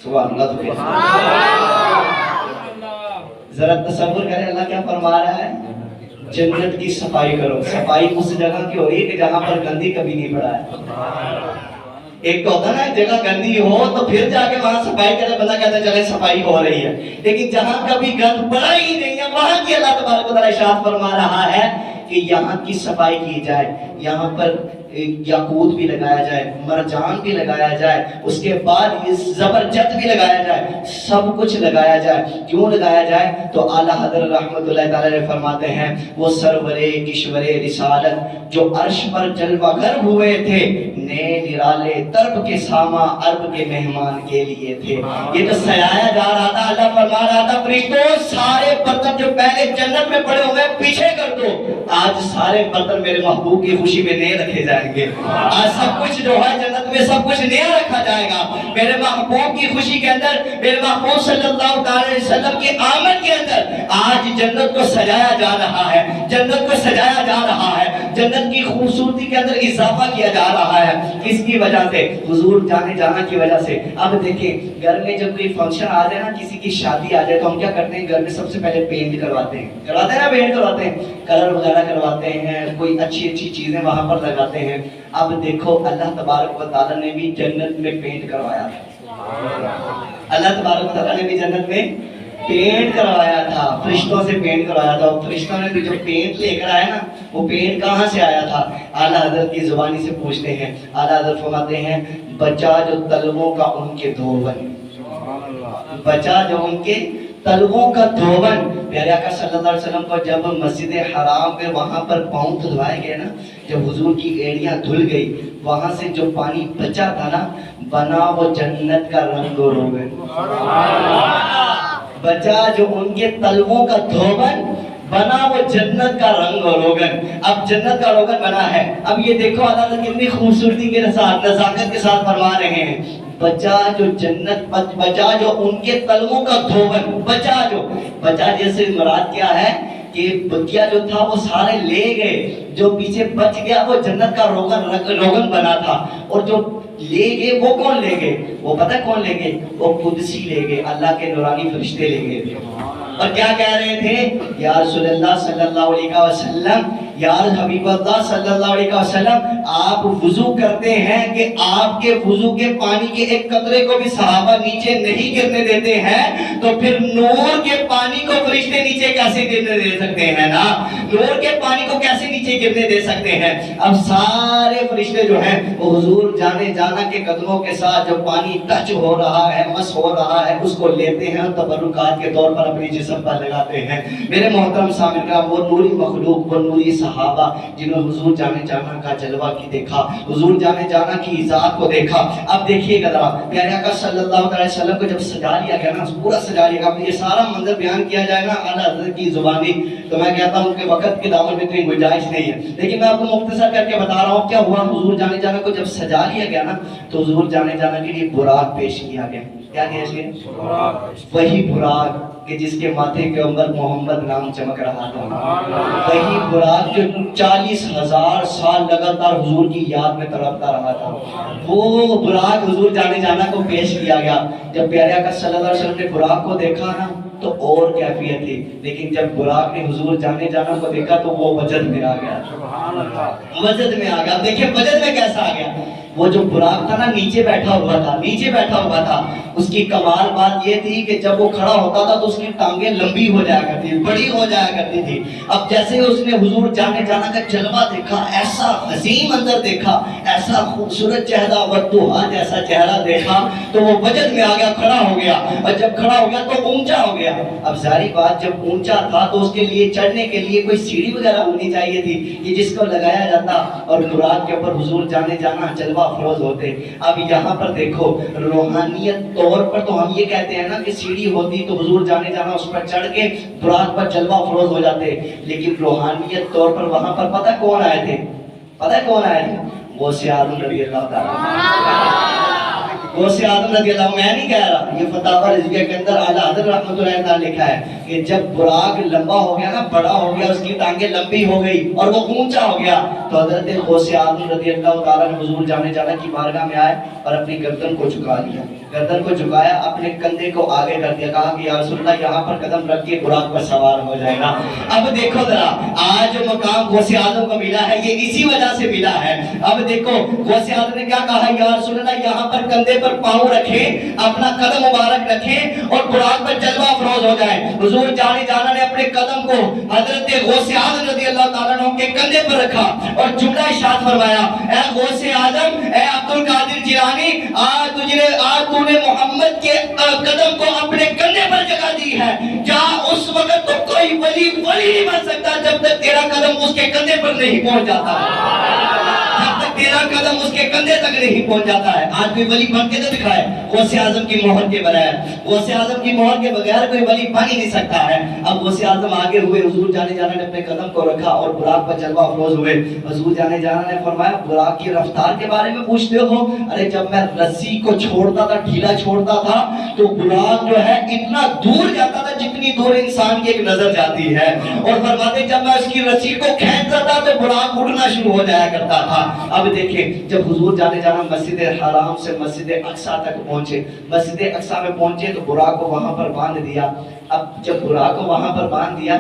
سبحان اللہ. ذرا تصور کریں اللہ کیا فرما رہا ہے, جنت کی صفائی کرو. صفائی اس جگہ کی ہو رہی ہے کہ جہاں پر گندی کبھی نہیں پڑا ہے. ایک تو ہوتا نا جگہ گندی ہو تو پھر جا کے وہاں صفائی کرے, بندہ کہتا ہے چلے صفائی ہو رہی ہے, لیکن جہاں کبھی گند پڑا ہی نہیں ہے وہاں کی اللہ تبارک و تعالیٰ ارشاد فرما رہا ہے کہ یہاں کی صفائی کی جائے. یہاں پر یاقوت بھی لگایا جائے، مرجان بھی لگایا جائے، اس کے بعد زبرجد بھی لگایا جائے، سب کچھ لگایا جائے۔ کیوں لگایا جائے؟ تو اعلیٰ حضرت رحمت اللہ تعالی علیہ فرماتے ہیں وہ سرور کشور رسالت جو عرش پر جلوہ گر ہوئے تھے، نئے نرالے درب کے ساما عرب کے مہمان کے لیے تھے۔ یہ تو سجایا جا رہا تھا، اللہ فرما رہا تھا فرشتوں سارے برتن جو پہلے جنت میں پڑے ہوئے پیچھے کر دو، آج سارے برتن میرے محبوب کی خوشی میں نئے رکھے جائیں گے۔ آج سب کچھ جو ہے جنت میں سب کچھ نیا رکھا جائے گا، میرے محبوب کی خوشی کے اندر، میرے محبوب صلی اللہ علیہ وسلم کی آمد کے اندر آج جنت کو سجایا جا رہا ہے، جنت کو سجایا جا رہا ہے، جنت کی خوبصورتی کے اندر اضافہ کیا جا رہا ہے۔ کس کی وجہ سے؟ حضور جانے جانا کی وجہ سے۔ اب دیکھیں گھر میں جب کوئی فنکشن آ جائے نا، کسی کی شادی آ جائے تو ہم کیا کرتے ہیں؟ گھر میں سب سے پہلے پینٹ کرواتے ہیں نا، پینٹ کرواتے ہیں، کلر وغیرہ کرواتے ہیں، کوئی اچھی اچھی چیزیں وہاں پر لگاتے ہیں۔ اب دیکھو اللہ تبارک و تعالیٰ نے بھی جنت میں پینٹ کروایا تھا، اللہ تبارک و تعالیٰ نے بھی جنت میں پینٹ کروایا تھا، فرشتوں سے پینٹ کروایا تھا۔ اور فرشتوں نے بھی جو پینٹ لے کر آیا نا، وہ پینٹ کہاں سے آیا تھا؟ اعلیٰ حضرت کی زبانی سے پوچھتے ہیں۔ اعلیٰ حضرت فرماتے ہیں بچا جو تلووں کا ان کے دھوبن، بچا جو ان کے تلووں کا دھوبن۔ پیارے آقا صلی اللہ علیہ وسلم کو جب مسجد حرام میں وہاں پر پاؤں دھلوائے گئے نا، جب حضور کی ایڑیاں دھل گئی، وہاں سے جو پانی بچا تھا نا، بنا وہ جنت کا رنگ و روغن، بچا جو ان کے تلووں کا دھوبن، بنا وہ جنت کا رنگ و روغن۔ اب جنت کا روغن بنا ہے۔ اب یہ دیکھو اللہ کتنی خوبصورتی کے ساتھ، نزاکت کے ساتھ فرما رہے ہیں، بچا جو جنت، بچا جو ان کے تلووں کا دھوبن، بچا جیسے مراد کیا ہے کہ بچیا جو تھا وہ سارے لے گئے، جو پیچھے بچ گیا وہ جنت کا روغن بنا تھا۔ اور جو لے گئے وہ کون لے گئے؟ وہ پتہ کون لے گئے؟ وہ قدسی لے گئے، اللہ کے نورانی فرشتے لے گئے۔ اور کیا کہہ رہے تھے؟ یا رسول اللہ صلی اللہ علیہ وسلم، یا حبیب اللہ صلی اللہ علیہ وسلم، آپ وضو کرتے ہیں کہ آپ کے وضو کے پانی کے ایک قطرے کو بھی صحابہ نیچے نہیں گرنے دیتے ہیں، تو پھر نور کے پانی کو فرشتے نیچے کیسے گرنے دے سکتے ہیں نا؟ نور کے پانی کو کیسے نیچے گرنے دے سکتے ہیں؟ اب سارے فرشتے جو ہیں وہ حضور جانے جانا کے قدموں کے ساتھ جو پانی ٹچ ہو رہا ہے، مس ہو رہا ہے، اس کو لیتے ہیں اور تبرکات کے طور پر اپنی جسم پر لگاتے ہیں۔ میرے محترم سامعین کا وہ نوری مخلوق، وہ نوری صحابہ جنہوں نے حضور جانے جانا کا جلوہ کی دیکھا، حضور جانے جانا کی ذات کو دیکھا۔ اب دیکھیے گا ذرا، پیارے آقا صلی اللہ علیہ وسلم کو جب سجا لیا گیا نا، پورا سجا لیا گیا، یہ سارا منظر بیان کیا جائے نا اعلیٰ حضرت کی زبانی، تو میں کہتا ہوں کہ وقت کے دامن میں اتنی گنجائش نہیں ہے، لیکن میں آپ کو مختصر کر کے بتا رہا ہوں کیا ہوا۔ حضور جانے جانا کو جب سجا لیا گیا نا، تو حضور جانے جانا کے لیے براق پیش کیا گیا۔ کیا کیا گیا؟ وہی براق کہ جس کے ماتھے کے اوپر محمد نام چمک رہا تھا، وہی براق جو 40,000 سال لگاتار حضور کی یاد میں تڑپتا رہا تھا، وہ براق حضور جانے جانا کو پیش کیا گیا۔ جب پیارے آقا صلی اللہ علیہ وسلم نے براق کو دیکھا نا تو اور کیفیت تھی، لیکن جب براق نے حضور جانے جانا کو دیکھا تو وہ وجد میں آ گیا، وجد میں آ گیا۔ دیکھیں وجد میں کیسا آ گیا؟ وہ جو براق تھا نا نیچے بیٹھا ہوا تھا، نیچے بیٹھا ہوا تھا، اس کی کمال بات یہ تھی کہ جب وہ کھڑا ہوتا تھا تو اس کی ٹانگیں لمبی ہو جایا کرتی تھی، بڑی ہو جایا کرتی تھی۔ اب جیسے اس نے حضور جانے جانا کا جلوہ دیکھا، ایسا حسین منظر دیکھا، ایسا خوبصورت چہرہ والضحیٰ جیسا چہرہ دیکھا، تو وہ وجد میں آ گیا، کھڑا ہو گیا، اور جب کھڑا ہو گیا تو اونچا ہو گیا۔ اب ظاہری بات جب اونچا تھا تو اس کے لیے چڑھنے کے لیے کوئی سیڑھی وغیرہ ہونی چاہیے تھی کہ جس کو لگایا جاتا اور براق کے اوپر حضور جانے جانا جلوہ افروز ہوتے۔ اب یہاں پر دیکھو روحانیت طور پر تو ہم یہ کہتے ہیں نا کہ سیڑھی ہوتی تو حضور جانے جانا اس پر چڑھ کے براق پر جلوہ افروز ہو جاتے، لیکن روحانیت طور پر وہاں پر پتہ کون آئے تھے؟ پتہ کون آئے تھے؟ غوث اعظم رضی اللہ تعالیٰ، غوث اعظم رضی اللہ، میں نہیں کہہ رہا، یہ فتاوی رضویہ کے اندر اعلیٰ حضرت رحمۃ اللہ علیہ لکھا ہے کہ جب براق لمبا ہو گیا نا، بڑا ہو گیا، اس کی ٹانگیں لمبی ہو گئی اور وہ اونچا ہو گیا، تو حضرت غوث اعظم رضی اللہ تعالیٰ نے حضور جانے جانا کی بارگاہ میں آئے اور اپنی گردن کو جھکا لیا، گردن کو جھکایا، اپنے کندھے کو آگے کر دیا، کہا کہ یا رسول اللہ یہاں پر قدم رکھ کے براق پر سوار ہو جائے گا۔ اب دیکھو ذرا آج جو مقام غوث اعظم کو ملا ہے یہ اسی وجہ سے ملا ہے۔ اب دیکھو غوث اعظم نے کیا کہا، یا رسول اللہ یہاں پر کندھے پر پر پاؤں رکھیں، اپنا قدم مبارک رکھیں اور براق پر جلوہ افروز ہو جائیں۔ حضور جانے جانا نے اپنے قدم کو حضرت غوث اعظم رضی اللہ تعالیٰ عنہ کے کندھے پر رکھا اور جملہ ارشاد فرمایا، اے غوث اعظم، اے عبد القادر جیلانی، آج تو نے محمد کے قدم کو اپنے کندھے پر جگہ دی ہے، کیا اس وقت تو کوئی ولی نہیں بن سکتا جب تک تیرا قدم اس کے کندھے پر نہیں پہنچ جاتا، جب تک تیرا قدم اس کے کندھے تک نہیں پہنچ جاتا ہے۔ آج کوئی ولی بن کے تو دکھائے غوث اعظم کی مہر کے بغیر، غوث اعظم کی مہر کے بغیر کوئی ولی بن ہی نہیں سکتا ہے۔ اب غوث اعظم آگے ہوئے، حضور جانے جانا نے اپنے قدم کو رکھا اور براق پر جلوہ افروز ہوئے۔ حضور جانے جانا نے فرمایا، براق کی رفتار کے بارے میں پوچھتے ہو؟ ارے جب میں رسی کو چھوڑتا تھا، ڈھیلا چھوڑتا تھا تو براق جو ہے اتنا دور جاتا تھا جتنی دور انسان کی ایک نظر جاتی ہے، اور فرماتے جب میں اس کی رسی کو کھینچتا تھا تو براق اڑنا شروع ہو جایا کرتا تھا۔ اب دیکھیں جب حضور جانے جانا مسجد حرام سے مسجد اقصیٰ تک پہنچے، مسجد اقصیٰ میں پہنچے تو براق کو وہاں پر باندھ دیا۔ اب جب براق کو وہاں پر باندھ دیا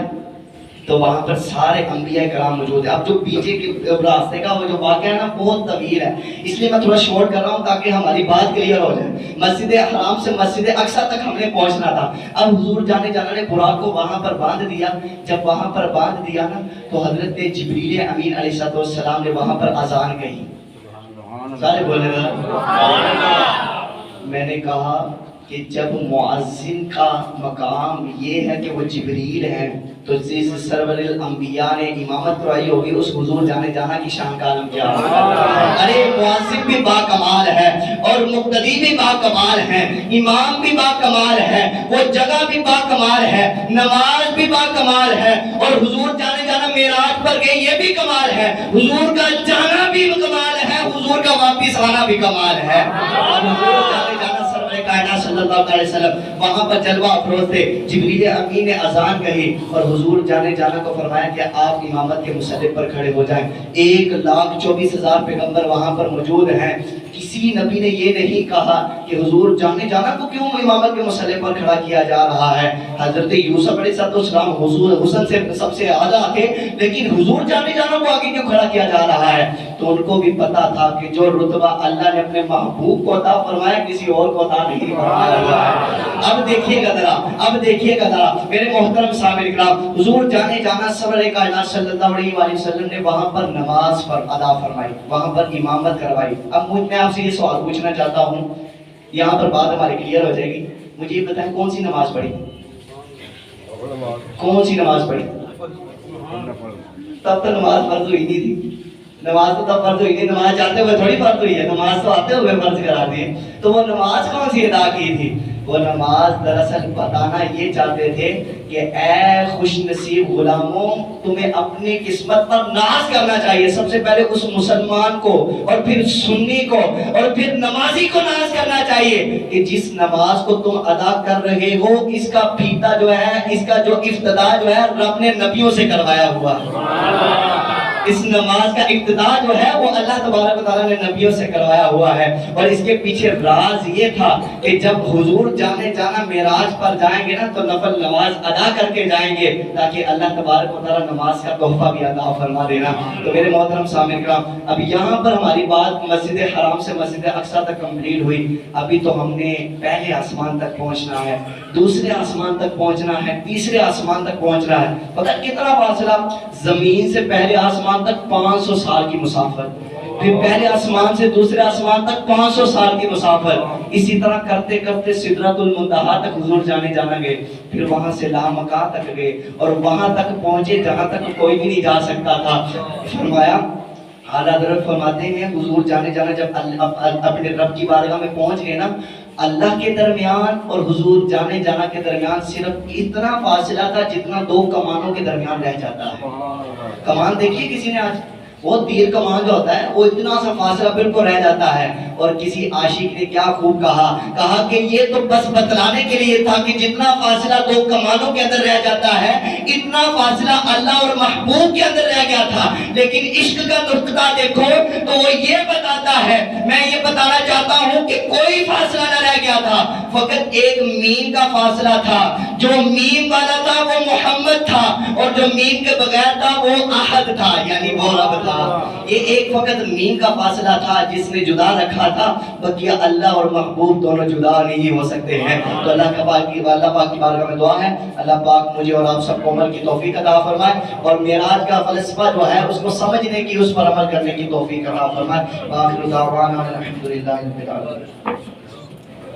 تو وہاں پر سارے انبیاء کرام موجود ہیں۔ اب جو پیچھے کے راستے کا وہ جو واقعہ ہے نا بہت طویل ہے، اس لیے میں تھوڑا شارٹ کر رہا ہوں تاکہ ہماری بات کلیئر ہو جائے۔ مسجد حرام سے مسجد اقصیٰ تک ہم نے پہنچنا تھا۔ اب حضور جانے جانا نے براق کو وہاں پر باندھ دیا۔ جب وہاں پر باندھ دیا نا تو حضرت جبریل امین علیہ السلام نے وہاں پر اذان کہی۔ سارے بولے گا، میں نے کہا کہ جب مؤذن کا مقام یہ ہے کہ وہ جبریل ہیں تو جس سرور الانبیاء نے امامت کرائی ہوگی اس حضور جانے جانا کی شان کا عالم کیا ہوگا۔ ارے مؤذن بھی با کمال ہے اور مقتدی بھی با کمال ہے، امام بھی با کمال ہے، وہ جگہ بھی با کمال ہے، نماز بھی با کمال ہے، اور حضور جانے جانا معراج پر گئے یہ بھی کمال ہے، حضور کا جانا بھی کمال ہے، حضور کا واپس آنا بھی کمال ہے۔ اور حضور جانے جانا کائنات صلی اللہ علیہ وسلم وہاں پر جلوہ افروز تھے۔ جبریل امین نے اذان کہی اور حضور جانے جانا کو فرمایا کہ آپ امامت کے مصلی پر کھڑے ہو جائیں۔ 1,24,000 پیغمبر وہاں پر موجود ہیں، کسی نبی نے یہ نہیں کہا کہ حضور جانے جانا کو کیوں امامت کے مصلی پر کھڑا کیا جا رہا ہے۔ حضرت یوسف علیہ السلام حضور حسن سے سب سے اعلیٰ تھے، لیکن حضور جانے جانا کو آگے کیوں کھڑا کیا جا رہا ہے؟ تو ان کو بھی پتا تھا کہ جو رتبہ اللہ نے اپنے محبوب کو عطا فرمایا کسی اور کو عطا نہیں فرمایا ہوا ہے۔ اب دیکھیے گا ذرا، اب دیکھیے گا ذرا میرے محترم سامعین کرام، حضور جانے جانا سرور کائنات صلی اللہ علیہ وسلم نے وہاں پر نماز پر ادا فرمائی، وہاں پر امامت کروائی۔ اب میں آپ سے یہ سوال پوچھنا چاہتا ہوں، یہاں پر بات ہماری کلیئر ہو جائے گی، مجھے یہ بتائیں کون سی نماز پڑھی؟ کون سی نماز پڑھی؟ تب تو نماز فرض ہوئی نہیں تھی، نماز تو تب فرض ہوئی تھی، نماز جاتے ہوئے تھوڑی فرض ہوئی ہے، نماز تو آتے ہوئے فرض کرا دی ہے۔ تو وہ نماز کون سی ادا کی تھی؟ وہ نماز دراصل بتانا یہ چاہتے تھے کہ اے خوش نصیب غلاموں، تمہیں اپنی قسمت پر ناز کرنا چاہیے۔ سب سے پہلے اس مسلمان کو اور پھر سنی کو اور پھر نمازی کو ناز کرنا چاہیے کہ جس نماز کو تم ادا کر رہے ہو اس کا پھیتا جو ہے، اس کا جو ابتدا جو ہے رب نے نبیوں سے کروایا ہوا ہے۔ اس نماز کا ابتدا جو ہے وہ اللہ تبارک و تعالیٰ نے نبیوں سے کروایا ہوا ہے، اور اس کے پیچھے راز یہ تھا کہ جب حضور جانے جانا معراج پر جائیں گے نا تو نفل نماز ادا کر کے جائیں گے تاکہ اللہ تبارک و تعالیٰ نماز کا تحفہ بھی عطا فرما دینا۔ تو میرے محترم سامعین کرام، اب یہاں پر ہماری بات مسجد حرام سے مسجد اقصیٰ تک کمپلیٹ ہوئی۔ ابھی تو ہم نے پہلے آسمان تک پہنچنا ہے، دوسرے آسمان تک پہنچنا ہے، تیسرے آسمان تک پہنچنا ہے۔ پتہ کتنا فاصلہ؟ زمین سے پہلے آسمان تک 500 سال کی مسافت، پھر پہلے آسمان سے دوسرے آسمان تک 500 سال کی مسافت، اسی طرح کرتے کرتے سدرۃ المنتہا تک حضور جانے جانا گئے، پھر وہاں سے لامکان تک گئے اور وہاں تک پہنچے جہاں تک کوئی بھی نہیں جا سکتا تھا۔ فرمایا اعلیٰ حضرت فرماتے ہیں حضور جانے جانا جب اپنے رب کی بارگاہ میں پہنچ گئے نا، اللہ کے درمیان اور حضور جانے جانا کے درمیان صرف اتنا فاصلہ تھا جتنا دو کمانوں کے درمیان رہ جاتا ہے۔ کمان دیکھیے کسی نے آج، وہ تیر کمان جو ہوتا ہے وہ اتنا سا فاصلہ بالکل رہ جاتا ہے، اور کسی عاشق نے کیا خوب کہا کہ یہ تو بس بتلانے کے لیے تھا کہ جتنا فاصلہ دو کمانوں کے اندر رہ جاتا ہے اتنا فاصلہ اللہ اور محبوب کے اندر رہ گیا تھا، لیکن عشق کا نقطہ دیکھو تو وہ یہ بتاتا ہے، میں یہ بتانا چاہتا ہوں کہ کوئی فاصلہ نہ رہ گیا تھا، فقط ایک میم کا فاصلہ تھا، جو میم والا تھا وہ محمد تھا، اور جو میم کے بغیر تھا وہ احد تھا، یعنی وہ رب تھا۔ یہ ایک فقط میم کا فاصلہ تھا جس نے جدا رکھا تھا، بلکہ اللہ اور محبوب دونوں جدا نہیں ہو سکتے ہیں۔ تو اللہ پاک کی بارگاہ میں دعا ہے، اللہ پاک مجھے اور آپ سب کو عمل کی توفیق عطا فرمائے، اور معراج کا فلسفہ جو ہے اس کو سمجھنے کی، اس پر عمل کرنے کی توفیق عطا فرمائے۔ وآخر دعوانا الحمدللہ رب العالمین۔